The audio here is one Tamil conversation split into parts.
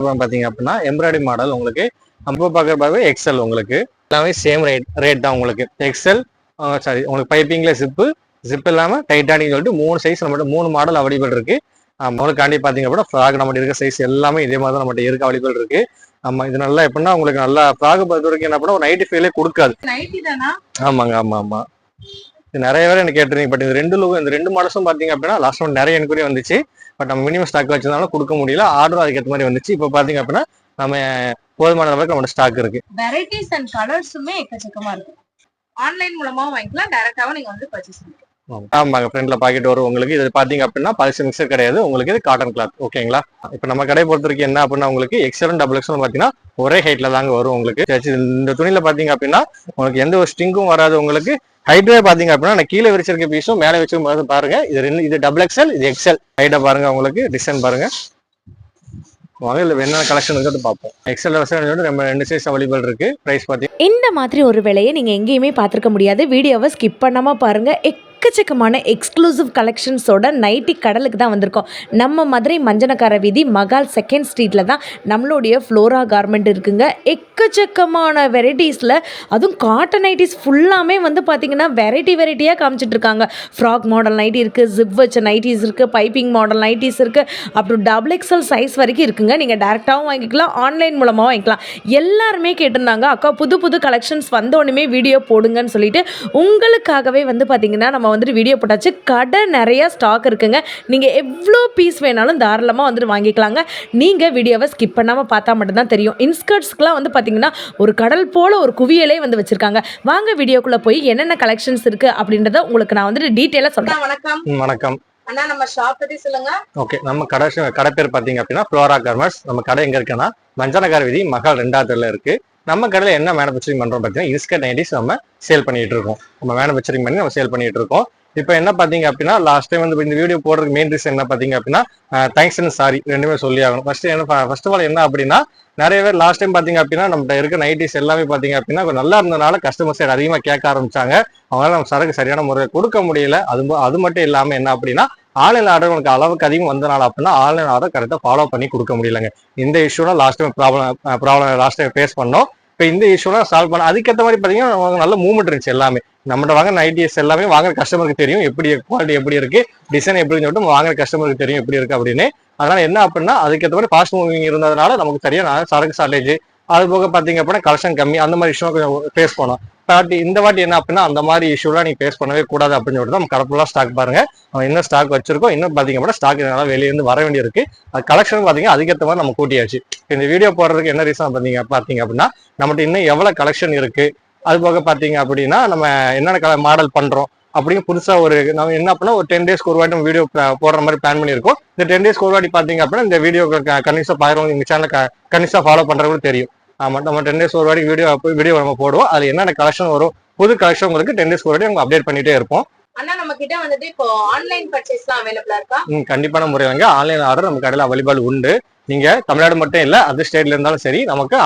பாத்தீங்க அப்படின்னா எம்ப்ராய்டரி மாடல் உங்களுக்கு நம்ம பார்க்கறப்பாவே எக்ஸல் உங்களுக்கு எல்லாமே சேம் ரேட் தான் உங்களுக்கு எக்ஸல் சாரி உங்களுக்கு பைப்பிங்ல ஜிப் இல்லாம டைட்டானிக் சொல்லிட்டு 3 சைஸ் நம்மகிட்ட 3 மாடல் அவைலபிள் இருக்கு. காண்டி பாத்தீங்க அப்படின்னா ஃப்ராக் நம்மகிட்ட இருக்க சைஸ் எல்லாமே இதே மாதிரி தான் நம்மகிட்ட இருக்க அவைலபிள் இருக்கு. ஆமா இது நல்லா எப்படின்னா உங்களுக்கு நல்லா ஃப்ராக் பொறுத்த வரைக்கும் என்ன பண்ணா ஒரு நைட்டி ஃபீலே கொடுக்காது. ஆமாங்க ஆமா ஆமா இது நிறைய பேர் எனக்கு கேட்டிருந்தீங்க. பட் இந்த ரெண்டு மாடல்ஸும் பாத்தீங்க அப்படின்னா லாஸ்ட் ஒன் நிறைய என்கொயரி வந்துச்சு. பட் நம்ம மினிமம் ஸ்டாக் வச்சிருந்தாலும் கொடுக்க முடியல. ஆர்டர் அதுக்கேற்ற மாதிரி வந்துச்சு. இப்போ பாத்தீங்க அப்படின்னா நம்ம போதுமான அளவுக்கு நம்மளோட ஸ்டாக் இருக்கு. வெரைட்டிஸ் அண்ட் கலர்ஸுமே எக்கச்சக்கமா இருக்கு. ஆன்லைன் மூலமாவும் வாங்கிக்கலாம், டைரக்டாவும் நீங்க வந்து பர்ச்சேஸ் பண்ணிக்கலாம். ஆமாங்க ஃப்ரெண்ட்ல பாக்கெட் வரும் உங்களுக்கு. இது பாத்தீங்க அப்படின்னா பாலிசி மிக்சர் கிடையாது உங்களுக்கு. இது காட்டன் கிளாத் ஓகேங்களா. இப்ப நம்ம கடை பொறுத்த வரைக்கும் என்ன அப்படின்னா உங்களுக்கு எக்ஸல் டபுள் எக்ஸல் பாத்தீங்கன்னா ஒரே ஹைட்ல தாங்க வரும் உங்களுக்கு. இந்த துணியில பாத்தீங்க அப்படின்னா உங்களுக்கு எந்த ஒரு ஸ்டிங்கும் வராது உங்களுக்கு. ஹைட்வே பாத்தீங்க அப்படின்னா நான் கீழே விரிச்சிருக்க பீஸும் மேலே வச்சு பாருங்க. இது டபுள் எக்ஸல் இது எக்ஸல் ஹைட்டா பாருங்க உங்களுக்கு. டிசைன் பாருங்க வாங்க இல்ல என்ன கலெக்ஷன் இருக்குன்னு பார்ப்போம். எக்ஸல் நம்ம 2 சைஸ் அவைலபிள் இருக்கு. பிரைஸ் பாத்தீங்க இந்த மாதிரி ஒரு விலையை நீங்க எங்கேயுமே பார்த்திருக்க முடியாது. வீடியோவை ஸ்கிப் பண்ணாம பாருங்க. எக்கச்சக்கமான எக்ஸ்க்ளூசிவ் கலெக்ஷன்ஸோட நைட்டி கடலுக்கு தான் வந்திருக்கோம். நம்ம மதுரை மஞ்சனக்கார வீதி மகால் 2nd ஸ்ட்ரீட்டில் தான் நம்மளுடைய ஃப்ளோரா கார்மெண்ட் இருக்குங்க. எக்கச்சக்கமான வெரைட்டிஸில் அதுவும் காட்டன் நைட்டிஸ் ஃபுல்லாமே வந்து பார்த்திங்கன்னா வெரைட்டியாக காமிச்சிட்ருக்காங்க. ஃப்ராக் மாடல் நைட்டி இருக்குது, ஜிப் வச்ச நைட்டிஸ் இருக்குது, பைப்பிங் மாடல் நைட்டிஸ் இருக்குது, அப்புறம் டபுள் எக்ஸல் சைஸ் வரைக்கும் இருக்குங்க. நீங்கள் டேரெக்டாகவும் வாங்கிக்கலாம், ஆன்லைன் மூலமாகவும் வாங்கிக்கலாம். எல்லாருமே கேட்டிருந்தாங்க அக்கா புது கலெக்ஷன்ஸ் வந்தோடனே வீடியோ போடுங்கன்னு சொல்லிட்டு உங்களுக்காகவே வந்து பார்த்திங்கன்னா நம்ம வந்துட்டு வீடியோ போட்டாச்சு. கடை நிறைய ஸ்டாக் இருக்குங்க. நீங்கள் எவ்வளோ பீஸ் வேணாலும் தாராளமாக வந்துட்டு வாங்கிக்கலாங்க. நீங்கள் வீடியோவை ஸ்கிப் பண்ணாமல் பார்த்தா மட்டும்தான் தெரியும். இன்ஸ்கர்ட்ஸ்க்குலாம் வந்து பார்த்தீங்கன்னா ஒரு கடல் போல் ஒரு குவியலே வந்து வச்சுருக்காங்க. வாங்க வீடியோக்குள்ளே போய் என்னென்ன கலெக்ஷன்ஸ் இருக்குது அப்படின்றத உங்களுக்கு நான் வந்துட்டு டீட்டெயிலாக சொல்கிறேன். வணக்கம். வணக்கம் அண்ணா, நம்ம ஷாப் பத்தி சொல்லுங்க. ஓகே, நம்ம கடை பேர் பாத்தீங்க அப்படின்னா ஃப்ளோரா கார்மெண்ட்ஸ். நம்ம கடை எங்க இருக்குன்னா மஞ்சனக்கார வீதி மகால் 2வது இருக்கு. நம்ம கடையில என்ன மேனுஃபேக்சரிங் பண்றோம் பாத்தீங்கன்னா இன்ஸ்கர்ட் நைட்டிஸ் நம்ம சேல் பண்ணிட்டு இருக்கோம். நம்ம மேனுஃபேக்சரிங் பண்ணி நம்ம சேல் பண்ணிட்டு இருக்கோம். இப்போ என்ன பாத்தீங்க அப்படின்னா லாஸ்ட் டைம் வந்து இந்த வீடியோ போடுறதுக்கு மெயின் ரீசன் என்ன பாத்தீங்க அப்படின்னா தேங்க்ஸ் அண்ட் சாரி ரெண்டுமே சொல்லி ஆகணும். ஃபர்ஸ்ட் ஆஃப் ஆல் என்ன அப்படின்னா நிறைய பேர் லாஸ்ட் டைம் பாத்தீங்க அப்படின்னா நம்ம இருக்க நைட்டிஸ் எல்லாமே பாத்தீங்க அப்படின்னா நல்லா இருந்ததுனால கஸ்டமர்ஸ் அதிகமா கேட்க ஆரம்பிச்சாங்க. அவங்களால நம்ம சரக்கு சரியான முறையில் கொடுக்க முடியல. அது மட்டும் இல்லாம என்ன அப்படின்னா ஆன்லைன் ஆர்டர் உங்களுக்கு அளவுக்கு அதிகம் வந்தனால அப்படின்னா ஆன்லைன் ஆர்டர் கரெக்டாக ஃபாலோ பண்ணி கொடுக்க முடியலங்க. இந்த இஷ்யூலாம் last time problem last time face பண்ணோம். இப்போ இந்த இஷ்யூலாம் சால்வ் பண்ண அதுக்கேற்ற மாதிரி பார்த்தீங்கன்னா நல்ல மூவ்மெண்ட் இருந்துச்சு. எல்லாமே நம்மகிட்ட வாங்க நைட்டிஸ் எல்லாமே வாங்குற கஸ்டமருக்கு தெரியும் எப்படி குவாலிட்டி எப்படி இருக்கு, டிசைன் எப்படின்னு சொல்லிட்டு வாங்குற கஸ்டமருக்கு தெரியும் எப்படி இருக்கு அப்படின்னு. அதனால என்ன அப்படின்னா அதுக்கேற்ற மாதிரி ஃபாஸ்ட் மூவிங் இருந்ததுனால நமக்கு சரியான சரக்கு ஷார்டேஜ், அது போக பாத்தீங்க அப்படின்னா கலெக்ஷன் கம்மி, அந்த மாதிரி இஷ்யூ கொஞ்சம் ஃபேஸ் பண்ணோம். இந்த வாட்டி என்ன அப்படின்னா அந்த மாதிரி இஷ்யூலாம் நீங்க ஃபேஸ் பண்ணவே கூடாது அப்படின்னு சொல்லிட்டு நம்ம கடப்புலாம் ஸ்டாக் பாருங்க என்ன ஸ்டாக் வச்சிருக்கோம். இன்னும் பாத்தீங்க அப்படின்னா ஸ்டாக் இதனால வெளியிருந்து வர வேண்டி இருக்கு. அது கலெக்ஷன் பாத்தீங்கன்னா அதுக்கேற்ற மாதிரி நம்ம கூட்டியாச்சு. இந்த வீடியோ போடுறதுக்கு என்ன ரீசன் பாத்தீங்க அப்படின்னா நம்மகிட்ட இன்னும் எவ்வளவு கலெக்ஷன் இருக்கு, அது போக பாத்தீங்க அப்படின்னா நம்ம என்னென்ன மாடல் பண்றோம் அப்படின்னு புதுசா நம்ம என்ன பண்ணா ஒரு 10 டேஸ்க்கு ஒரு வாட்டி நம்ம வீடியோ போடுற மாதிரி பிளான் பண்ணியிருக்கோம். இந்த 10 டேஸ்க்கு ஒரு வாட்டி பாத்தீங்க அப்படின்னா இந்த வீடியோ கண்டிப்பா பாருங்க. எங்க சேனல் கண்டிப்பா ஃபாலோ பண்றவங்களுக்கு தெரியும். ஆமா, நம்ம 10 டேஸ் ஒரு வாட்டி வீடியோ நம்ம போடுவோம். அது என்னென்ன கலெக்ஷன் வரும், புது கலெக்ஷன் உங்களுக்கு 10 டேஸ்க்கு ஒரு வாட்டி நம்ம அப்டேட் பண்ணிட்டே இருப்போம். அண்ணா, நம்ம கிட்ட வந்துட்டு இப்போ ஆன்லைன் பர்ச்சேஸ்லாம் அவைலபிளா இருக்கா? கண்டிப்பான முறையிலங்க ஆன்லைன் ஆர்டர் நம்ம கடையில் அவைலபிள் உண்டு. நீங்க தமிழ்நாடு மட்டும் இல்ல அதர் ஸ்டேட்ல இருந்தாலும் சரி நமக்கு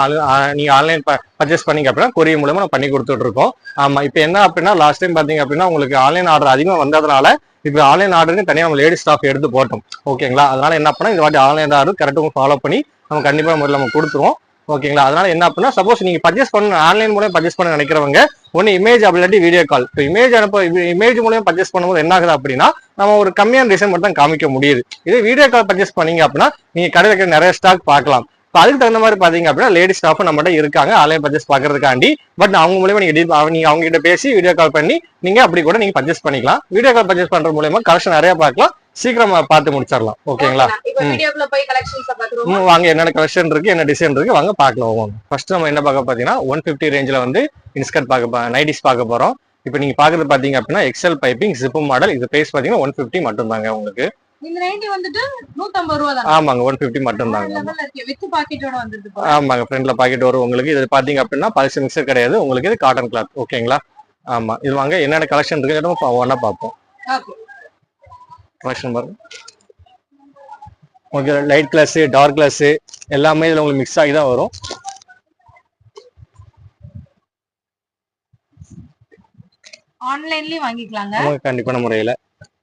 நீங்க ஆன்லைன் பர்ச்சேஸ் பண்ணீங்க அப்படின்னா கொரியர் மூலமா நம்ம பண்ணி கொடுத்துட்டு இருக்கோம். ஆமா, இப்போ என்ன அப்படின்னா லாஸ்ட் டைம் பாத்தீங்க அப்படின்னா உங்களுக்கு ஆன்லைன் ஆர்டர் அதிகமா வந்ததுனால இப்போ ஆன்லைன் ஆர்டருக்கு தனியாக நம்ம லேடி ஸ்டாஃப் எடுத்து போட்டோம். ஓகேங்களா, அதனால என்ன பண்ணா இந்த வாட்டி ஆன்லைன் ஆர்டர் கரெக்டாக ஃபாலோ பண்ணி நம்ம கண்டிப்பா முறையில் நம்ம கொடுத்துருவோம். ஓகேங்களா, அதனால என்ன அப்படின்னா சப்போஸ் நீங்க பர்ச்சேஸ் பண்ண ஆன்லைன் மூலம் பர்ச்சேஸ் பண்ண நினைக்கிறவங்க ஒன்னு இமேஜ் அப்படி வீடியோ கால். இப்போ இமேஜ் மூலம் பர்ச்சேஸ் பண்ணும்போது என்ன ஆகுது அப்படின்னா நம்ம ஒரு கம்மியான டிசைன் மட்டும் தான் காமிக்க முடியுது. இதே வீடியோ கால் பர்ச்சேஸ் பண்ணீங்க அப்படின்னா நீங்க கடையில் நிறைய ஸ்டாக் பார்க்கலாம். இப்போ அதுக்கு தகுந்த மாதிரி பாத்தீங்க அப்படின்னா லேடி ஸ்டாஃப் நம்மகிட்ட இருக்காங்க ஆன்லைன் பர்ச்சேஸ் பாக்குறதுக்காண்டி. பட் அவங்க மூலமா நீங்க அவங்க கிட்ட பேசி வீடியோ கால் பண்ணி நீங்க அப்படி கூட நீங்க பர்ச்சேஸ் பண்ணிக்கலாம். வீடியோ கால் பர்ச்சேஸ் பண்ற மூலமா கலெக்ஷன் நிறைய பார்க்கலாம், சீக்கிரமா பார்த்து முடிச்சிடலாம். ஓகேங்களா, வாங்க என்னென்ன கலெக்ஷன் இருக்கு என்ன டிசைன் இருக்கு வாங்க பார்க்கலாம். ஃபர்ஸ்ட் நம்ம என்ன பார்க்க பாத்தீங்கன்னா 150 ரேஞ்சில் வந்து இன்ஸ்கர்ட் நைட்டிஸ் பார்க்க போறோம். இப்போ நீங்க பாக்குறது பாத்தீங்க அப்படின்னா எக்ஸல் பைப்பிங் ஜிப் மாடல். இது பிரைஸ் பாத்தீங்கன்னா 150 மட்டும் தாங்க உங்களுக்கு. இந்த நைட்டி வந்துட்டு 150 ரூபாய் தான். ஆமாங்க 150 மட்டும் தாங்க. வித் பாக்கெட்டோட வந்திருக்கு. ஆமாங்க, ஃப்ரண்ட்ல பாக்கெட் வரும் உங்களுக்கு. இது பாத்தீங்க அப்படின்னா பாலிசி மிக்சர் கிடையாது உங்களுக்கு. இது காட்டன் கிளாத். ஓகேங்களா, ஆமா இது வாங்க என்னென்ன கலெக்ஷன் இருக்கு ஒண்ணா பார்ப்போம். கலெக்ஷன் பாருங்க. Okay, light class dark class எல்லாமே இதுல உங்களுக்கு மிக்ஸ் ஆகி தான் வரும். ஆன்லைன்லயே வாங்கிக்கலாங்க கண்டிப்பான முறையில.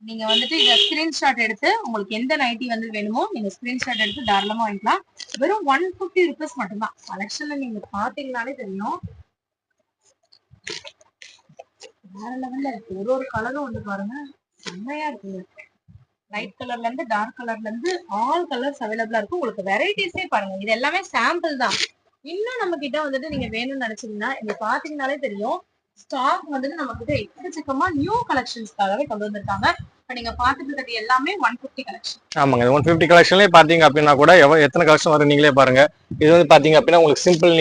நீங்க வந்துட்டு இத ஸ்கிரீன்ஷாட் எடுத்து உங்களுக்கு எந்த நைட்டி வந்து வேணுமோ நீங்க ஸ்கிரீன்ஷாட் எடுத்து தாராளமா வாங்கிக்கலாம். வெறும் 150 ருபீஸ் மட்டும்தான். கலெக்ஷன்ல நீங்க பாத்தீங்கன்னாலே தெரியும். வேற லெவல்ல இருக்கு. ஒரு கலரும் வந்து பாருங்க செம்மையா இருக்குங்க. லைட் கலர்ல இருந்து டார்க் கலர்ல இருந்து ஆல் கலர்ஸ் அவைலபிளா இருக்கு. உங்களுக்கு வெரைட்டிஸே பாருங்க. இது எல்லாமே சாம்பிள் தான். இன்னும் நம்ம கிட்ட வந்துட்டு நீங்க வேணும்னு நினைச்சீங்கன்னா இங்க பாத்தீங்கன்னாலே தெரியும். ஸ்டாக் வந்துட்டு நம்ம கிட்ட எக்கச்சக்கமா நியூ கலெக்ஷன்ஸ்க்காகவே கொண்டு வந்திருக்காங்க. இப்ப நீங்க பாத்துட்டு இருக்கிறது எல்லாமே 150 கலெக்ஷன். ஆமாங்க 150 கலெக்ஷன்லேயே பார்த்தீங்க அப்படின்னா கூட எத்தனை கலெக்ஷன் வரும் நீங்களே பாருங்க. இது வந்து பார்த்தீங்க அப்படின்னா உங்களுக்கு சிம்பிள்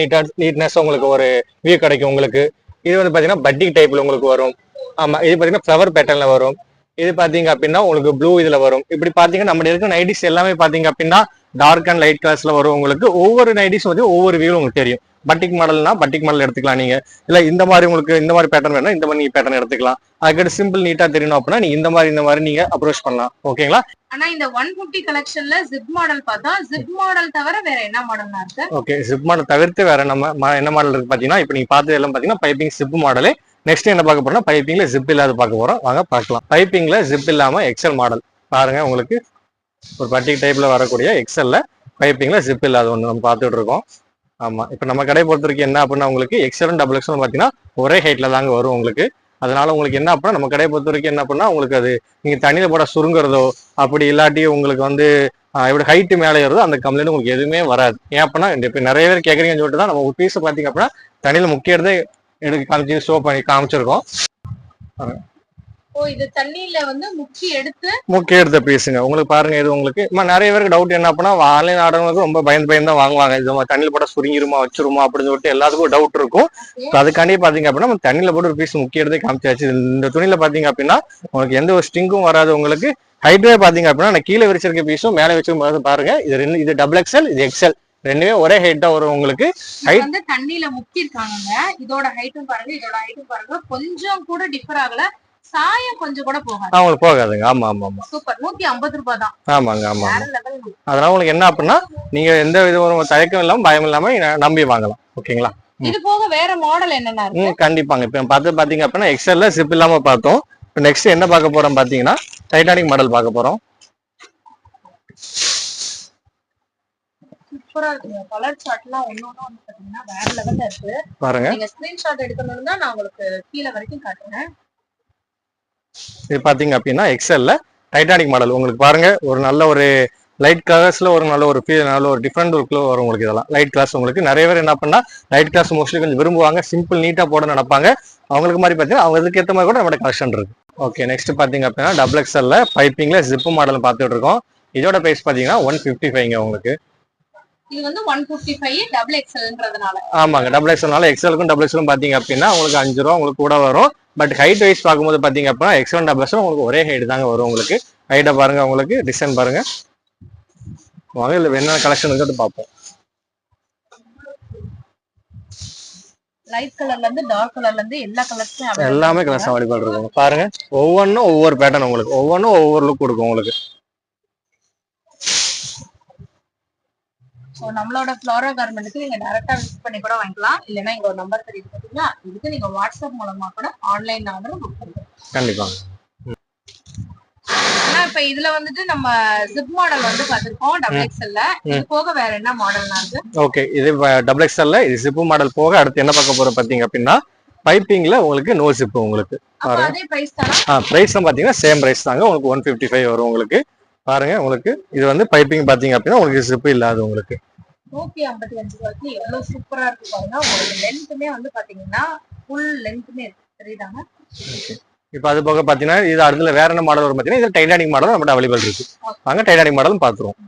நீட்னஸ் உங்களுக்கு ஒரு வியூ கிடைக்கும் உங்களுக்கு. இது வந்து பார்த்தீங்கன்னா பட்டிக் டைப்ல உங்களுக்கு வரும். ஆமா இது பார்த்தீங்கன்னா ஃப்ளவர் பேட்டர்ன்ல வரும். இது பாத்தீங்க அப்படின்னா உங்களுக்கு ப்ளூ இதுல வரும். இப்படி பாத்தீங்கன்னா நம்ம இருக்க நைட்டிஸ் எல்லாமே பாத்தீங்க அப்படின்னா டார்க் அண்ட் லைட் கலர்ஸ்ல வரும் உங்களுக்கு. ஒவ்வொரு நைட்டிஸ் வந்து ஒவ்வொரு வியூ உங்களுக்கு தெரியும். பட்டிக் மாடல்னா பட்டிக் மாடல் எடுத்துக்கலாம் நீங்க. இல்ல இந்த மாதிரி உங்களுக்கு இந்த மாதிரி பேட்டர்ன் வேணும் இந்த மாதிரி நீங்க பேட்டர்ன் எடுத்துக்கலாம். அதுக்கு சிம்பிள் நீட்டா தெரியணும் அப்படின்னா நீங்க இந்த மாதிரி நீங்க அப்ரோச் பண்ணலாம். ஓகேங்களா? ஆனா இந்த 150 கலெக்ஷன்ல ஜிப் மாடல் பார்த்தா ஜிப் மாடல் தவிர வேற என்ன மாடல் இருக்கு? ஓகே ஜிப் மாடல் தவிர்த்து வேற நம்ம என்ன மாடல் இருக்கு பாத்தீங்கன்னா இப்ப நீங்க பார்த்தது எல்லாம் பாத்தீங்கன்னா பைப்பிங் ஜிப் மாடல். நெக்ஸ்ட் என்ன பார்க்க போறோம்னா பைப்பிங்ல ஜிப் இல்லாத பார்க்க போறோம். வாங்க பார்க்கலாம். பைப்பிங்ல ஜிப் இல்லாம எக்ஸல் மாடல் பாருங்க. உங்களுக்கு ஒரு பட்டிக் டைப்ல வரக்கூடிய எக்ஸல்ல பைப்பிங்ல ஜிப் இல்லாத ஒன்று நம்ம பார்த்துட்டு இருக்கோம். ஆமா இப்ப நம்ம கடை பொறுத்த வரைக்கும் என்ன அப்படின்னா உங்களுக்கு எக்ஸல் டபுள் எக்ஸல் பாத்தீங்கன்னா ஒரே ஹைட்ல தாங்க வரும் உங்களுக்கு. அதனால உங்களுக்கு என்ன அப்படின்னா நம்ம கடையை பொறுத்த வரைக்கும் என்ன பண்ணா உங்களுக்கு அது நீங்க தண்ணியில போட சுருங்குறதோ அப்படி இல்லாட்டி உங்களுக்கு வந்து எப்படி ஹைட்டு மேலே ஏறுதோ அந்த கம்ப்ளைண்ட் உங்களுக்கு எதுவுமே வராது. ஏன் அப்படின்னா இப்ப நிறைய பேர் கேட்குறீங்கன்னு சொல்லிட்டு தான் நம்ம ஒரு பீஸை பாத்தீங்க அப்படின்னா தண்ணியில முக்கியறதே எடுத்து காமிச்சு ஷோ பண்ணி காமிச்சிருக்கோம். இது தண்ணியில வந்து முக்கி எடுத்த பீஸுங்க உங்களுக்கு பாருங்க. இது உங்களுக்கு நிறைய பேருக்கு டவுட் என்ன அப்படின்னா ஆன்லைன் ஆர்டர்களுக்கு ரொம்ப பயந்து தான் வாங்குவாங்க. இது தண்ணியில போட்டா சுருங்கிருமா வச்சிருமா அப்படின்னு சொல்லிட்டு எல்லாத்துக்கும் டவுட் இருக்கும். அதுக்காண்டி பாத்தீங்க அப்படின்னா நம்ம தண்ணியில போட்டு ஒரு பீஸ் முக்கிய எடுத்து காமிச்சாச்சு. இந்த துணியில பாத்தீங்க அப்படின்னா உங்களுக்கு எந்த ஒரு ஸ்டிங்கும் வராது உங்களுக்கு. ஹைட்வே பாத்தீங்க அப்படின்னா நான் கீழே வச்சிருக்க பீஸும் மேலே வச்சிருக்கும் பாருங்க. இது டபுள் எக்ஸல் இது எக்ஸல் ரெண்டுமே ஒரே ஹைட்டா வரும் உங்களுக்கு. ஹைட் வந்து தண்ணியில முக்கி இருக்காங்க. இதோட ஹைட்டும் பாருங்க இதோட ஹைட்டும் பாருங்க கொஞ்சம் கூட டிஃபர் ஆகல. சாயம் கொஞ்சம் கூட போகாது. உங்களுக்கு போகாதுங்க. ஆமா ஆமா ஆமா சூப்பர். 150 ரூபாய் தான். ஆமாங்க ஆமா. அதனால உங்களுக்கு என்ன அப்படின்னா நீங்க எந்த வித ஒரு தயக்கம் இல்லாம பயம் இல்லாம நம்பி வாங்கலாம். ஓகேங்களா? இது போக வேற மாடல் என்னென்ன இருக்கு? கண்டிப்பாங்க. இப்ப பார்த்து பாத்தீங்க அப்படின்னா எக்ஸல்ல ஜிப் இல்லாம பார்த்தோம். நெக்ஸ்ட் என்ன பார்க்க போறோம் பாத்தீங்கன்னா டைட்டானிக் மாடல் பார்க்க போறோம். சூப்பரா இருக்கு. கலர் சார்ட்லாம் ஒண்ணொண்ணு வந்து பாத்தீங்கன்னா வேற லெவல்ல இருக்கு. பாருங்க நீங்க ஸ்கிரீன்ஷாட் எடுக்கணும்னா நான் உங்களுக்கு கீழ வரைக்கும் காட்டுறேன். இது பாத்தீங்க அப்படின்னா எக்ஸல்ல டைட்டானிக் மாடல் உங்களுக்கு பாருங்க. ஒரு நல்ல ஒரு லைட் கலர்ஸ்ல ஒரு நல்ல ஒரு நல்ல ஒரு டிஃப்ரெண்ட் லுக்ல வரும் உங்களுக்கு. இதெல்லாம் லைட் கிளாஸ் உங்களுக்கு நிறைய பேர் என்ன பண்ணா லைட் கிளாஸ் மோஸ்ட்லி கொஞ்சம் விரும்புவாங்க. சிம்பிள் நீட்டா போட நினைப்பாங்க. அவங்களுக்கு மாதிரி பாத்தீங்கன்னா அவங்க இதுக்கு ஏற்ற மாதிரி கூட நம்ம கலெக்ஷன் இருக்கு. ஓகே நெக்ஸ்ட் பாத்தீங்க அப்படின்னா டபுள் எக்ஸல்ல பைப்பிங்ல ஜிப் மாடல் பார்த்துட்டு இருக்கோம். இதோட பிரைஸ் பாத்தீங்கன்னா 155 உங்களுக்கு. இது வந்து 155 டபுள் எக்ஸல்ன்றதுனால. ஆமாங்க டபுள் எக்ஸல்னால எக்ஸலுக்கும் டபுள் எக்ஸலும் பாத்தீங்க அப்படின்னா உங்களுக்கு 5 ரூபா உங்களுக்கு கூட வரும். பட் ஹைட் வைஸ் பார்க்கும்போது பாத்தீங்க அப்படின்னா எக்ஸல் டபுள் எக்ஸல் உங்களுக்கு ஒரே ஹைட் தாங்க வரும் உங்களுக்கு. ஹைட்டை பாருங்க உங்களுக்கு டிசைன் பாருங்க. வாங்க இல்ல என்ன கலெக்ஷன் இருக்கு பார்ப்போம். லைட் கலர்ல இருந்து டார்க் கலர்ல இருந்து எல்லா கலர்ஸும் எல்லாமே கலர்ஸ் அவைலபிள் இருக்கும். பாருங்க ஒவ்வொன்றும் ஒவ்வொரு பேட்டர்ன் உங்களுக்கு. ஒவ்வொன்றும் ஒவ்வொரு லுக் கொடுக்கும் உங்களுக்கு. நம்மளோட ஃப்ளோரா கார்மெண்ட்க்கு நீங்க டைரக்டா விசிட் பண்ணி கூட வாங்கிக்கலாம். இல்லைன்னா இங்க ஒரு நம்பர் தெரியுது பாத்தீங்களா, இதுக்கு நீங்க வாட்ஸ்அப் மூலமா கூட ஆன்லைன் ஆர்டர் புக் பண்ணுங்க. கண்டிப்பா. ஆனா இப்ப இதுல வந்துட்டு நம்ம ஜிப் மாடல் வந்து பாத்துருக்கோம் டபுள் எக்ஸ்எல்ல. இது போக வேற என்ன மாடல் இருக்கு? ஓகே இது டபுள் எக்ஸ்எல்ல இது ஜிப் மாடல் போக அடுத்து என்ன பார்க்க போறோம் பாத்தீங்க அப்படின்னா பைப்பிங்ல உங்களுக்கு நோ ஜிப் உங்களுக்கு. அதே பிரைஸ் தானா? பிரைஸ் பாத்தீங்கன்னா சேம் பிரைஸ் தாங்க உங்களுக்கு. 155 வரும் உங்களுக்கு. பாருங்க உங்களுக்கு இது வந்து பைப்பிங் பாத்தீங்க அப்படின்னா உங்களுக்கு ஜிப் இல்லாது உங்களுக்கு. 155 ரூபாய்க்கு எவ்வளவு சூப்பரா இருக்கு பாருங்க. உங்களுக்கு லென்த்துமே வந்து பாத்தீங்கன்னா ஃபுல் லென்த்துமே இருக்கு. தெரியுதாங்க? இப்ப அது போக பாத்தீங்கன்னா இது அடுத்துல வேற என்ன மாடல் வரும் பாத்தீங்கன்னா இது டைட்டானிக் மாடல் நம்மகிட்ட அவைலபிள் இருக்கு. வாங்க டைட்டானிக் மாடலும் பாத்துருவோம்.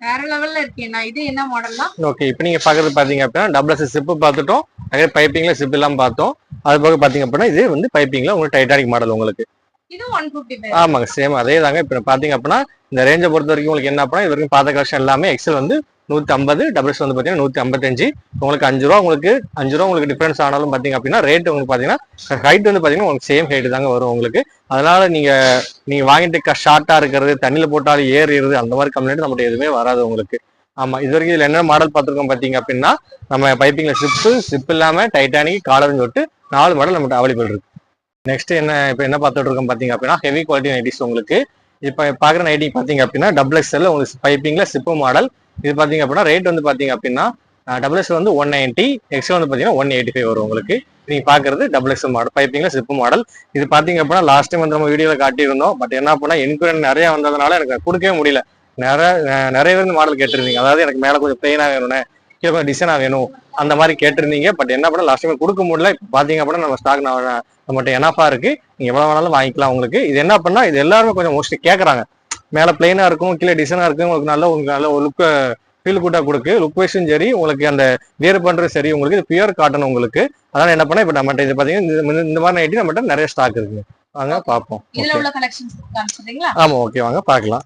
வேற லெவல்ல இருக்கேனா. இது என்ன மாடல்னா? ஓகே இப்போ நீங்க பாக்குறது பாத்தீங்க அப்படின்னா டபுள் எக்ஸ் ஜிப் பார்த்துட்டோம். அதே பைப்பிங்ல ஜிப் எல்லாம் பார்த்தோம். அது போக பாத்தீங்க அப்படின்னா இது வந்து பைப்பிங்ல உங்களுக்கு டைட்டானிக் மாடல் உங்களுக்கு. இது 155. ஆமாங்க சேம் அதே தாங்க. இப்ப பாத்தீங்க அப்படின்னா இந்த ரேஞ்சை பொறுத்த வரைக்கும் உங்களுக்கு என்ன அப்படின்னா இது வரைக்கும் பார்த்த கலெக்ஷன் எல்லாமே எக்ஸல் வந்து 150, டபுள் எக்ஸ் வந்து பாத்தீங்கன்னா 155. உங்களுக்கு 5 ரூபா உங்களுக்கு டிஃபரன்ஸ் ஆனாலும் பாத்தீங்க அப்படின்னா ரேட் உங்களுக்கு பாத்தீங்கன்னா ஹைட் வந்து பாத்தீங்கன்னா உங்களுக்கு சேம் ஹைட் தாங்க வரும் உங்களுக்கு. அதனால நீங்க வாங்கிட்டு ஷார்ட்டா இருக்கிறது தண்ணியில போட்டாலும் ஏறுறது அந்த மாதிரி கம்ப்ளைண்ட் நம்மகிட்ட எதுவுமே வராது உங்களுக்கு. ஆமா இது வரைக்கும் இதுல என்ன மாடல் பார்த்துருக்கோம் பாத்தீங்க அப்படின்னா நம்ம பைப்பிங்ல ஜிப் இல்லாம டைட்டானிக் காலர்னு சொல்லிட்டு 4 மாடல் நம்மகிட்ட அவைலபிள் இருக்கு. நெக்ஸ்ட் இப்போ என்ன பார்த்துட்டு இருக்கோம் பாத்தீங்க அப்படின்னா ஹெவி குவாலிட்டி நைட்டிஸ் உங்களுக்கு. இப்போ பாக்குற நைட்டி பாத்தீங்க அப்படின்னா XXL உங்களுக்கு பைப்பிங்ல சிப்பு மாடல். இது பாத்தீங்க அப்படின்னா ரேட் வந்து பாத்தீங்க அப்படின்னா XXL வந்து 190, XL வந்து பாத்தீங்கன்னா 185 வரும் உங்களுக்கு. நீங்க பாக்குறது XXL மாடல் பைப்பிங்ல சிப்பு மாடல். இது பாத்தீங்க அப்படின்னா லாஸ்ட் டைம் வந்து நம்ம வீடியோல காட்டியிருந்தோம். பட் என்ன பண்ணா என்கொயரி நிறைய வந்ததுனால எனக்கு கொடுக்கவே முடியல. நிறைய பேர் மாடல் கேட்டிருந்தீங்க. அதாவது எனக்கு மேல கொஞ்சம் பிளெயினா வேணும்னு, கீழே கொஞ்சம் டிசைனா வேணும் அந்த மாதிரி கேட்டிருந்தீங்க. பட் என்ன பண்ண லாஸ்ட் டைம் கொடுக்க முடியல. இப்போ பாத்தீங்க அப்படின்னா நம்ம ஸ்டாக் நம்மகிட்ட எனஃபா இருக்கு. நீங்க எவ்வளவு வேணாலும் வாங்கிக்கலாம் உங்களுக்கு. இது என்ன பண்ணா இது எல்லாருமே கொஞ்சம் மோஸ்ட்லி கேட்கறாங்க. மேல பிளெயினா இருக்கும், கீழே டிசைனா இருக்கு, உங்களுக்கு நல்ல ஒரு லுக் ஃபீல் குட்டா கொடுக்கு. லுக் வைஸும் சரி, உங்களுக்கு அந்த வியர் பண்றது சரி, உங்களுக்கு இது பியூர் காட்டன் உங்களுக்கு. அதனால என்ன பண்ணா இப்ப நம்மகிட்ட இது பாத்தீங்கன்னா இந்த மாதிரி நைட்டி நம்மகிட்ட நிறைய ஸ்டாக் இருக்குங்க. வாங்க பாப்போம். இதுல உள்ள கலெக்ஷன்ஸ் காமிச்சிடுறீங்களா? ஆமா ஓகே, வாங்க பாக்கலாம்.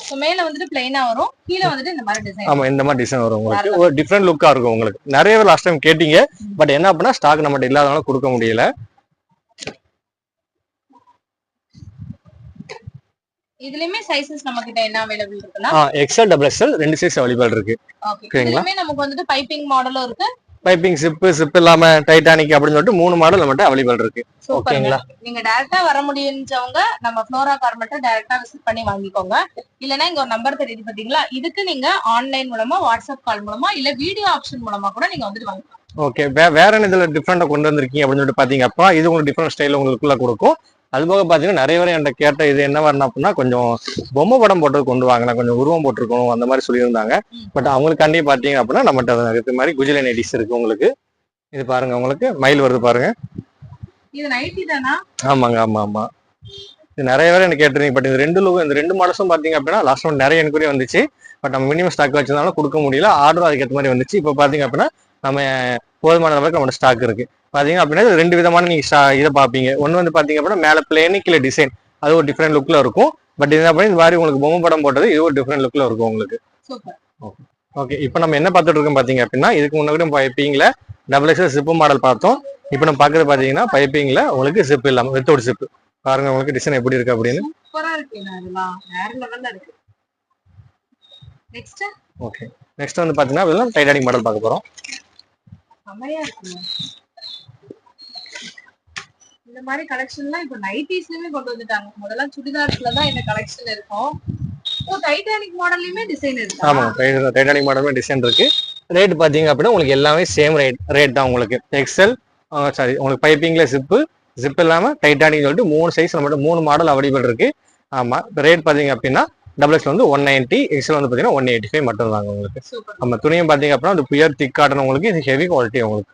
சோ மேல வந்துட்டு பிளைனா வரும், கீழ வந்துட்டு இந்த மாதிரி டிசைன். ஆமா இந்த மாதிரி டிசைன் வரும் உங்களுக்கு. ஒரு டிஃபரெண்ட் லுக்கா இருக்கும் உங்களுக்கு. நிறைய பேர் லாஸ்ட் டைம் கேட்டீங்க. பட் என்ன அப்படின்னா ஸ்டாக் நம்மகிட்ட இல்லாதனால கொடுக்க முடியல. இதுலயுமே சைஸஸ் நம்ம கிட்ட என்ன அவைலபிள் இருக்குன்னா XL XXL ரெண்டு சைஸ் அவைலபிள் இருக்கு. ஓகேங்களா? இதுலயுமே நமக்கு வந்துட்டு பைப்பிங் மாடலும் இருக்கு, பைப்பிங் சிப் இல்லாம டைட்டானிக் அப்படின்னு சொல்லிட்டு 3 மாடல் நம்மகிட்ட அவைலபிள் இருக்கு. ஓகேங்களா? நீங்க டைரக்டா வர முடியும்ன்றவங்க நம்ம ஃப்ளோரா கார்மெண்ட்டை டைரக்டா விசிட் பண்ணி வாங்கிக்கோங்க. இல்லனா இங்க ஒரு நம்பர் தெரியுது பாத்தீங்களா, இதுக்கு நீங்க ஆன்லைன் மூலமா வாட்ஸ்அப் கால் மூலமா இல்ல வீடியோ ஆப்ஷன் மூலமா கூட நீங்க வந்துட்டு வாங்கிக்கலாம். ஓகே, வேற என்ன இதுல டிஃப்ரெண்டா கொண்டு வந்திருக்கீங்க அப்படின்னு சொல்லிட்டு பாத்தீங்க அப்பா, இது உங்களுக்கு டிஃப்ரெண்ட் ஸ்டைல் உங்களுக்குள்ள கொடுக்கும். அது போக பாத்தீங்கன்னா நிறைய பேர் என்கிட்ட கேட்ட இது என்ன வரணும் அப்படின்னா கொஞ்சம் பொம்மை படம் போட்டு கொண்டு வாங்க, கொஞ்சம் உருவம் போட்டிருக்கணும் அந்த மாதிரி சொல்லியிருந்தாங்க. பட் அவங்களுக்காண்டி பாத்தீங்க அப்படின்னா நம்மகிட்ட இது மாதிரி குஜிலி நைட்டிஸ் இருக்கு உங்களுக்கு. இது பாருங்க, உங்களுக்கு மயில் வருது பாருங்க. இது நைட்டி தானா? ஆமாங்க, ஆமா. இது நிறைய பேர் எனக்கு கேட்டிருந்தீங்க. பட் இந்த ரெண்டு மாடல்ஸும் பாத்தீங்க அப்படின்னா லாஸ்ட் டைம் நிறைய என்கொயரி வந்துச்சு. பட் நம்ம மினிமம் ஸ்டாக் வச்சதுனால கொடுக்க முடியல. ஆர்டர் அதுக்கேற்ற மாதிரி வந்துச்சு. இப்போ பாத்தீங்க அப்படின்னா நம்ம போதுமான அளவுக்கு நம்ம ஸ்டாக் இருக்கு. பாத்தீங்க அப்படின்னா ரெண்டு விதமான நீங்க இதை பாப்பீங்க. ஒன்னு வந்து பாத்தீங்க அப்படின்னா மேல பிளேனு கீழே டிசைன், அது ஒரு டிஃப்ரெண்ட் லுக்ல இருக்கும். பட் என்ன பண்ணி இந்த மாதிரி உங்களுக்கு பொம்மை படம் போட்டது இது ஒரு டிஃப்ரெண்ட் லுக்ல இருக்கும் உங்களுக்கு. ஓகே, இப்போ நம்ம என்ன பார்த்துட்டு இருக்கோம் பாத்தீங்க அப்படின்னா இதுக்கு முன்னாடி பைப்பிங்ல XXL சிப்பு மாடல் பார்த்தோம். இப்போ நம்ம பாக்குறது பாத்தீங்கன்னா பைப்பிங்ல உங்களுக்கு சிப் இல்லாம வித்தவுட் சிப். பாருங்க உங்களுக்கு டிசைன் எப்படி இருக்கு அப்படின்னு. சூப்பரா இருக்கு, இதெல்லாம் வேற லெவல்ல இருக்கு. நெக்ஸ்ட் ஓகே, நெக்ஸ்ட் வந்து பாத்தீங்கன்னா டைட்டானிக் மாடல் பார்க்க போறோம். செமையா இருக்கு. இந்த மாதிரி கலெக்ஷன்லாம் இப்போ நைட்டிஸ்லயுமே கொண்டு வந்துட்டாங்க. முதல்ல சுடிதார்ஸ்ல தான் இந்த கலெக்ஷன் இருக்கும். ஓ, டைட்டானிக் மாடல்லயுமே டிசைன் இருக்கு. ஆமா, டைட்டானிக் மாடலுமே டிசைன் இருக்கு. ரேட் பாத்தீங்க அப்படின்னா உங்களுக்கு எல்லாமே சேம் ரேட் தான் உங்களுக்கு. XL உங்களுக்கு பைப்பிங்ல ஜிப் இல்லாம டைட்டானிக் சொல்லிட்டு 3 சைஸ் நம்மகிட்ட 3 மாடல் அவைலபிள் இருக்கு. ஆமா, ரேட் பாத்தீங்க அப்படின்னா XXL வந்து 190, XL வந்து பாத்தீங்கன்னா 185 மட்டும் தாங்க உங்களுக்கு. நம்ம துணியும் பாத்தீங்க அப்படின்னா அது பியூர் திக் காட்டன் உங்களுக்கு. இது ஹெவி குவாலிட்டி உங்களுக்கு.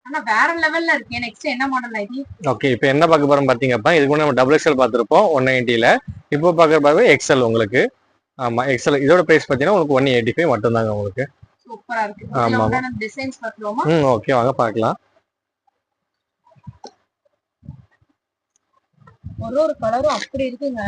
ஆனா வேற லெவல்ல இருக்கு. நெக்ஸ்ட் என்ன மாடல் நைட்டி? ஓகே, இப்போ என்ன பார்க்க போறோம் பாத்தீங்க அப்ப இதுக்கு முன்னாடி நம்ம XXL பார்த்திருப்போம் 190ல. இப்போ பார்க்கறது XL உங்களுக்கு. ஆமா, XL இதோட பிரைஸ் பாத்தீங்கன்னா உங்களுக்கு 185 மட்டும் தாங்க உங்களுக்கு. சூப்பரா இருக்கு. ஆமா, டிசைன்ஸ் பார்க்கலாமா? ஓகே, வாங்க பார்க்கலாம். ஒரு கலரும் அப்படி இருக்குங்க.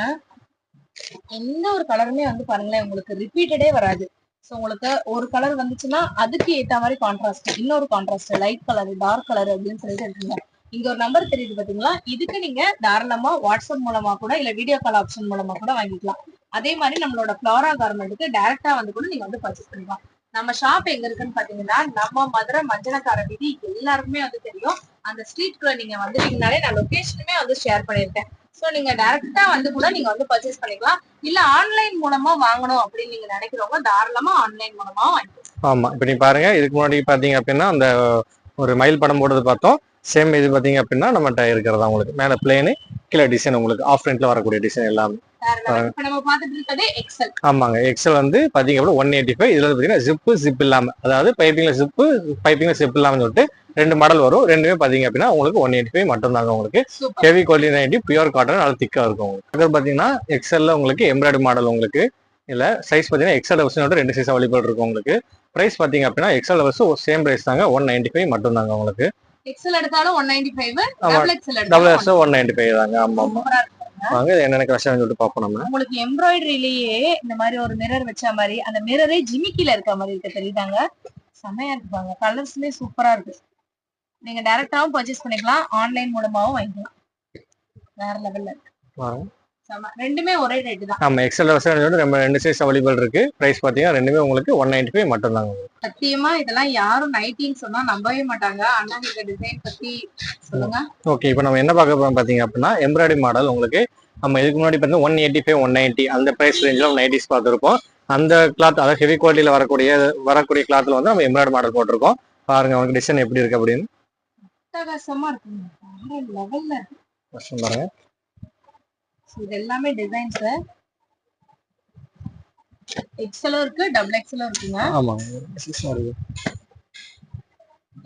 எந்த ஒரு கலருமே வந்து பாருங்களேன் உங்களுக்கு ரிப்பீட்டடே வராது. சோ உங்களுக்கு ஒரு கலர் வந்துச்சுன்னா அதுக்கு ஏத்த மாதிரி கான்ட்ராஸ்ட், இன்னொரு contrast, light colour, dark colour அப்படின்னு சொல்லிட்டு இருக்குங்க. இங்க ஒரு நம்பர் தெரியுது பாத்தீங்களா, இதுக்கு நீங்க தாராளமா வாட்ஸ்அப் மூலமா கூட இல்ல வீடியோ கால் ஆப்ஷன் மூலமா கூட வாங்கிக்கலாம். அதே மாதிரி நம்மளோட ஃப்ளோரா கார்மெண்ட்டுக்கு டைரக்டா வந்து கூட நீங்க வந்து பர்ச்சேஸ் பண்ணிக்கலாம். நம்ம ஷாப் எங்க இருக்குன்னு பாத்தீங்கன்னா நம்ம மதுரை மஞ்சனக்கார வீதி எல்லாருக்குமே வந்து தெரியும். அந்த ஸ்ட்ரீட்குள்ள நீங்க வந்துட்டீங்கனாலே நான் லொகேஷனுமே வந்து ஷேர் பண்ணிருக்கேன். சோ நீங்க டைரக்டா வந்து கூட நீங்க வந்து பர்ச்சேஸ் பண்ணிக்கலாம். இல்ல ஆன்லைன் மூலமா வாங்கணும் அப்படின்னு நீங்க நினைக்கிறவங்க தாராளமா ஆன்லைன் மூலமா வாங்கிக்கலாம். ஆமா, இப்ப நீங்க பாருங்க இதுக்கு முன்னாடி பாத்தீங்க அப்படின்னா அந்த ஒரு மயில் படம் போடுறது பார்த்தோம். சேம் இது பாத்தீங்க அப்படின்னா நம்மகிட்ட இருக்கிறதா உங்களுக்கு. மேல பிளேனு கீழே டிசைன் உங்களுக்கு ஆஃப் ஃப்ரண்ட்ல வரக்கூடிய டிசைன் எல்லாமே. நம்ம பார்த்துட்டு இருக்கிறதே XL. ஆமாங்க, XL வந்து பாத்தீங்க அப்படின்னா 185. இதுல பாத்தீங்கன்னா ஜிப் இல்லாம, அதாவது பைப்பிங்ல சிப் இல்லாம சொல்லிட்டு 2 மாடல் வரும். ரெண்டுமே பாத்தீங்க அப்படின்னா உங்களுக்கு 185 மட்டும் தாங்க உங்களுக்கு. Heavy quality nighty, pure cotton, நல்லா திக்கா இருக்கும் உங்களுக்கு. அது பாத்தீங்கன்னா XLல உங்களுக்கு எம்ப்ராய்டரி மாடல் உங்களுக்கு. இல்ல சைஸ் பாத்தீங்கன்னா XL XL 2 சைஸ் அவைலபிள் இருக்கும் உங்களுக்கு. பிரைஸ் பாத்தீங்க அப்படின்னா XL சேம் பிரைஸ் தாங்க, 195 மட்டும் தாங்க உங்களுக்கு. XL எடுத்தாலும் 195, XL 195 தாங்க. ஆமா வாங்க என்னென்ன கலெக்ஷன் சொல்லிட்டு பாப்போம் நம்ம. உங்களுக்கு எம்ப்ராய்டரியிலேயே இந்த மாதிரி ஒரு மிரர் வச்ச மாதிரி, அந்த மிரரே ஜிமிக்கில இருக்க மாதிரி இருக்கு தெரியுதாங்க. செமையா இருப்பாங்க. கலர்ஸ்மே சூப்பரா இருக்கு. நீங்க டைரக்டாவும் பர்ச்சேஸ் பண்ணிக்கலாம், ஆன்லைன் மூலமாவும் வாங்கிக்கலாம். வேற லெவல்ல இருக்கு. ரெண்டுமே ஒரே ரேட் தான். ஆமா எக்ஸல் நம்ம 2 சைஸ் அவைலபிள் இருக்கு. பிரைஸ் பாத்தீங்கன்னா ரெண்டுமே உங்களுக்கு 195 மட்டும் தாங்க. சத்தியமா இதெல்லாம் யாரும் நைட்டின்னு சொன்னா நம்பவே மாட்டாங்க. அண்ணா இந்த டிசைன் பத்தி சொல்லுங்க. ஓகே, இப்போ நம்ம என்ன பார்க்க போறோம் பாத்தீங்க அப்படின்னா எம்ப்ராய்டரி மாடல். உங்களுக்கு நம்ம இதுக்கு முன்னாடி பார்த்தீங்கன்னா 185 190 அந்த பிரைஸ் ரேஞ்சில் நைட்டிஸ் பார்த்துருப்போம். அந்த கிளாத் அதாவது ஹெவி குவாலிட்டியில வரக்கூடிய கிளாத்ல வந்து நம்ம எம்ப்ராய்டரி மாடல் போட்டிருக்கோம். பாருங்க உங்களுக்கு டிசைன் எப்படி இருக்கு அப்படின்னு. அட்டகாசமா இருக்குங்க. வேற லெவல்ல இருக்கு. பாருங்க இது எல்லாமே டிசைன்ஸ் எக்ஸலும் இருக்கு, டபுள் எக்ஸலும் இருக்குங்க. ஆமாங்க.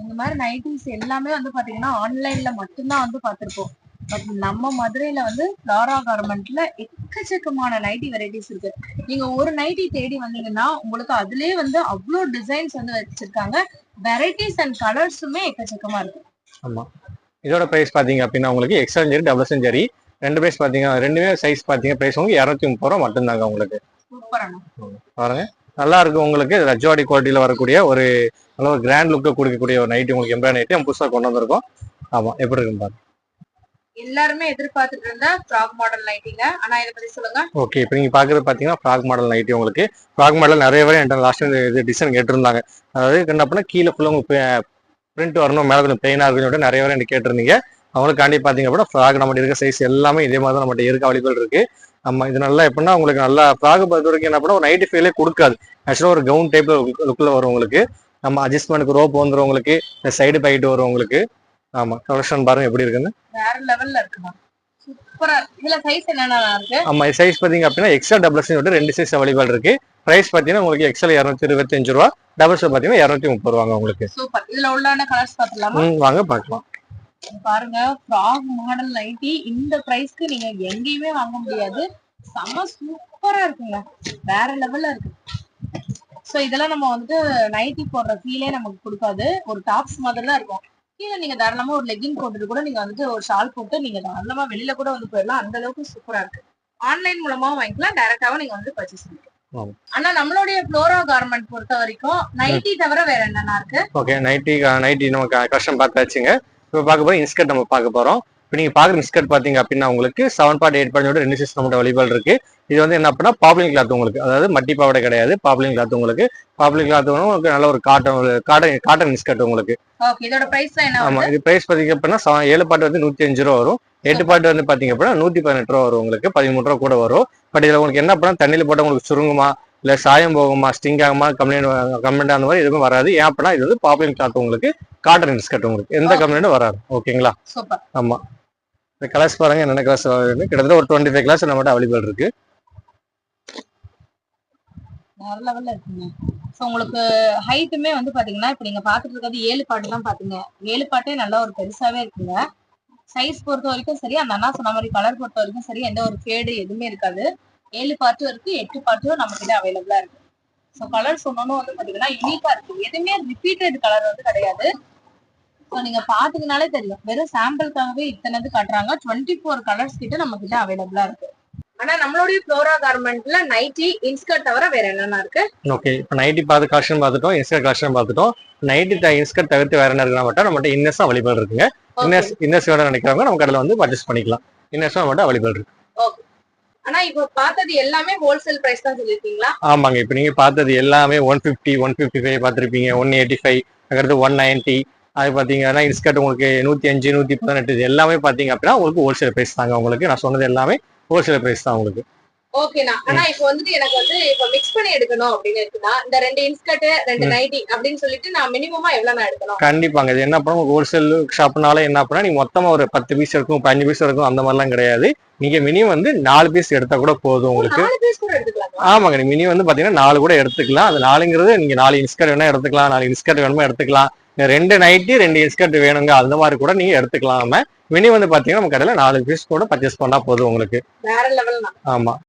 இந்த மாதிரி நைட்டிஸ் எல்லாமே வந்து பாத்தீங்கன்னா ஆன்லைன்ல மட்டும்தான் வந்து பாத்திருப்போம். பட் நம்ம மதுரையில வந்து ஃப்ளாரா கார்மெண்ட்ல எக்கச்சக்கமான நைட்டி வெரைட்டிஸ் இருக்கு. நீங்க ஒரு நைட்டி தேடி வந்தீங்கன்னா உங்களுக்கு அதுலயே வந்து அவ்வளோ டிசைன்ஸ் வந்து வச்சிருக்காங்க. வெரைட்டிஸ் அண்ட் கலர்ஸுமே எக்கச்சக்கமா இருக்கு. ஆமா, இதோட பிரைஸ் பாத்தீங்க அப்படின்னா உங்களுக்கு எக்ஸல் சரி டபுள் சரி ரெண்டு பிரைஸ் பாத்தீங்கன்னா ரெண்டுமே சைஸ் பாத்தீங்க பிரைஸ் உங்களுக்கு 230 ரூபா மட்டும்தாங்க உங்களுக்கு. பாருங்க நல்லா இருக்கு. உங்களுக்கு ரஜ்வாடி குவாலிட்டியில வரக்கூடிய ஒரு நல்ல ஒரு கிராண்ட் லுக்கை கொடுக்கக்கூடிய ஒரு நைட்டி உங்களுக்கு எம்ப்ராய்டரி நைட்டி நம்ம புதுசாக கொண்டு வந்திருக்கோம். ஆமா எப்படி இருக்கு பாருங்க. எல்லாருமே எதிர்பார்த்துட்டு இருந்தா ஃப்ராக் மாடல் நைட்டிங்க. ஆனா இதை பத்தி சொல்லுங்க. ஓகே, இப்போ நீங்க பாக்குறது பாத்தீங்கன்னா ஃப்ராக் மாடல் நைட்டி. உங்களுக்கு ஃப்ராக் மாடல் நிறைய பேர் என்கிட்ட லாஸ்ட் இது டிசைன் கேட்டிருந்தாங்க. அதாவது என்ன பண்ணா கீழே ஃபுல்லாக உங்களுக்கு பிரிண்ட் வரணும், மேலே கொஞ்சம் பிளெயினா இருக்குன்னு சொல்லிட்டு நிறைய பேர் எனக்கு கேட்டிருந்தீங்க. அவங்களுக்காண்டி பாத்தீங்க அப்படின்னா ஃப்ராக் நம்மகிட்ட இருக்க சைஸ் எல்லாமே இதே மாதிரி தான் நம்மகிட்ட இருக்க அவைலபிள் இருக்கு. நம்ம இது நல்லா எப்படின்னா உங்களுக்கு நல்லா ஃப்ராக் பொறுத்த வரைக்கும் என்ன பண்ணா ஒரு நைட்டி ஃபீலே கொடுக்காது. ஆக்சுவலாக ஒரு கவுன் டைப்ல லுக்ல வரும் உங்களுக்கு. நம்ம அட்ஜஸ்ட்மெண்ட்டுக்கு ரோப் வந்துடும் உங்களுக்கு, சைடு பைட்டு வரும் உங்களுக்கு. ஆமா, கலெக்ஷன் பாருங்க எப்படி இருக்குன்னு. வேற லெவல்ல இருக்குமா, சூப்பரா. இதுல சைஸ் என்னென்ன இருக்கு? ஆமா, சைஸ் பாத்தீங்க அப்படின்னா எக்ஸ்ட்ரா டபுள் எக்ஸ் ரெண்டு சைஸ் அவைலபிள் இருக்கு. பிரைஸ் பாத்தீங்கன்னா உங்களுக்கு எக்ஸ்எல் 225 ரூபா, டபுள்ஸ் பாத்தீங்கன்னா 230 ரூபாங்க உங்களுக்கு. சூப்பர். இதுல உள்ளான கலர்ஸ் பாத்துலாமா? வாங்க பாக்கலாம். பாருங்க ஃப்ராக் மாடல் நைட்டி இந்த பிரைஸ்க்கு நீங்க எங்கேயுமே வாங்க முடியாது. செம சூப்பரா இருக்குங்க, வேற லெவல்ல இருக்கு. சோ இதெல்லாம் நம்ம வந்து நைட்டி போடுற ஃபீலே நமக்கு கொடுக்காது. ஒரு டாப்ஸ் மாதிரி தான் இருக்கும். கீழே நீங்க தாராளமா ஒரு லெகின் போட்டுட்டு கூட நீங்க வந்துட்டு ஒரு ஷால் போட்டு நீங்க தாராளமா வெளியில கூட வந்து போயிடலாம். அந்த அளவுக்கு சூப்பரா இருக்கு. ஆன்லைன் மூலமாவும் வாங்கிக்கலாம், டைரக்டாவும் நீங்க வந்து பர்ச்சேஸ் பண்ணிக்கலாம். ஆனா நம்மளுடைய ஃப்ளோரா கார்மெண்ட் பொறுத்த வரைக்கும் நைட்டி தவிர வேற என்னென்ன இருக்கு? ஓகே, நைட்டி நம்ம கஷ்டம் பார்த்தாச்சுங்க. இப்போ பார்க்க போறோம் இன்ஸ்கர்ட் நம்ம பார்க்க போறோம். இப்போ நீங்க பாக்குற இன்ஸ்கர்ட் பாத்தீங்க அப்படின்னா உங்களுக்கு 7.8 ரெண்டு சைஸ் நம்மளோட அவைலபிள் இருக்கு. இது வந்து என்ன அப்படின்னா பாப்லின் கிளாத் உங்களுக்கு, அதாவது மட்டி பாவாடை கிடையாது, பாப்லின் கிளாத் உங்களுக்கு. பாப்லின் கிளாத் உங்களுக்கு நல்ல ஒரு காட்டன் இன்ஸ்கர்ட் உங்களுக்கு. இதோட பிரைஸ் என்ன? ஆமா, இது பிரைஸ் பாத்தீங்க அப்படின்னா 7 பாட்டு வந்து 105 ரூபா வரும். 8 பாட்டு வந்து பாத்தீங்க அப்படின்னா 118 ரூபா வரும் உங்களுக்கு, 13 ரூபா கூட வரும். பட் இதுல உங்களுக்கு என்ன அப்படின்னா தண்ணியில போட்டா உங்களுக்கு சுருங்குமா இல்ல சாயம் போகுமா ஸ்டிங் ஆகுமா கம்ப்ளைண்ட் அந்த மாதிரி எதுவும் வராது. ஏன் அப்படின்னா இது வந்து பாப்லின் கிளாத் உங்களுக்கு, காட்டன் இன்ஸ்கர்ட் உங்களுக்கு, எந்த கம்ப்ளைண்டும் வராது. ஓகேங்களா? ஆமா, இந்த கலர்ஸ் பாருங்க என்னென்ன கலர்ஸ் கிட்டத்தட்ட ஒரு 25 கலர்ஸ் நம்மகிட்ட அவைலபிள் இருக்கு. உங்களுக்கு ஹைட்டுமே வந்து பாத்தீங்கன்னா இப்ப நீங்க பாத்துட்டு இருக்கிறது 7 பாட்டு தான் பாத்தீங்க. 7 பாட்டே நல்லா ஒரு பெருசாவே இருக்குங்க. சைஸ் பொறுத்த வரைக்கும் சரி, அந்த அண்ணா சொன்ன மாதிரி கலர் பொறுத்த வரைக்கும் சரி, எந்த ஒரு ஃபேடு எதுவுமே இருக்காது. 7 பாட்டும் இருக்கு, 8 பாட்டும் நம்ம கிட்ட அவைலபிளா இருக்கு. ஸோ கலர் சொன்னோன்னு வந்து பாத்தீங்கன்னா யூனிக்கா இருக்கு. எதுவுமே ரிப்பீட்டட் கலர் வந்து கிடையாது. ஸோ நீங்க பாத்தீங்கன்னாலே தெரியும், வெறும் சாம்பிளுக்காகவே இத்தனை காட்டுறாங்க. 24 கலர்ஸ் கிட்ட நம்ம கிட்ட அவைலபிளா இருக்கு. ஆனா நம்மளுடைய ஃப்ளோரா கார்மெண்ட்ல நைட்டி இன்ஸ்கர்ட் தவிர வேற என்னென்ன இருக்கு? ஓகே, இப்போ நைட்டி பார்த்து கலெக்ஷன் பார்த்துட்டோம், இன்ஸ்கர்ட் கலெக்ஷன் பார்த்துட்டோம். நைட்டி இன்ஸ்கர்ட் தவிர்த்து வேற என்ன இருக்குன்னா மட்டும் நம்மகிட்ட இன்னர்ஸ் அவைலபிள் இருக்குங்க. இன்னர்ஸ் வேற நினைக்கிறவங்க நம்ம கடையில வந்து பர்ச்சேஸ் பண்ணிக்கலாம். இன்னர்ஸ் மட்டும் அவைலபிள் இருக்கு. ஆனா இப்போ பார்த்தது எல்லாமே ஹோல்சேல் பிரைஸ் தான் சொல்லிருக்கீங்களா? ஆமாங்க, இப்போ நீங்க பார்த்தது எல்லாமே 150 155 பார்த்துருப்பீங்க, 185, அதுக்கடுத்து 190. அது பாத்தீங்கன்னா இன்ஸ்கர்ட் உங்களுக்கு 105 118 இது எல்லாமே பாத்தீங்க அப்படின்னா உங்களுக்கு ஹோல்சேல் பிரைஸ் தாங்க. உங்களுக்கு நான் சொன்னது எல்லாமே ஹோல்சேல் பிரைஸ் தான் உங்களுக்கு. ஓகேண்ணா. ஆனா இப்போ வந்துட்டு எனக்கு வந்து இப்போ மிக்ஸ் பண்ணி எடுக்கணும் அப்படின்னு இருக்குன்னா இந்த 2 இன்ஸ்கர்ட் 2 நைட்டி அப்படின்னு சொல்லிட்டு நான் மினிமமா எவ்வளவு நான் எடுக்கணும்? கண்டிப்பாங்க, இது என்ன பண்ணும் ஹோல்சேல் ஷாப்னால என்ன பண்ணா நீங்க மொத்தமா ஒரு 10 பீஸ் இருக்கும், 5 பீஸ் இருக்கும், அந்த மாதிரிலாம் கிடையாது. நீங்க மினிமம் வந்து 4 பீஸ் எடுத்தா கூட போதும் உங்களுக்கு. 4 பீஸ் கூட எடுத்துக்கலாம்? ஆமாங்க, நீங்க மினிமம் வந்து பாத்தீங்கன்னா 4 கூட எடுத்துக்கலாம். அது 4ங்கிறது நீங்க 4 இன்ஸ்கர்ட் வேணா எடுத்துக்கலாம், 4 இன்ஸ்கர்ட் வேணுமா எடுத்துக்கலாம், 2 நைட்டி 2 இன்ஸ்கர்ட் வேணுங்க அந்த மாதிரி கூட நீங்க எடுத்துக்கலாம். மினி வந்து பாத்தீங்கன்னா நம்ம கடையில 4 பீஸ் கூட பர்ச்சேஸ் பண்ணா போதும் உங்களுக்கு. வேற லெவல். ஆமா.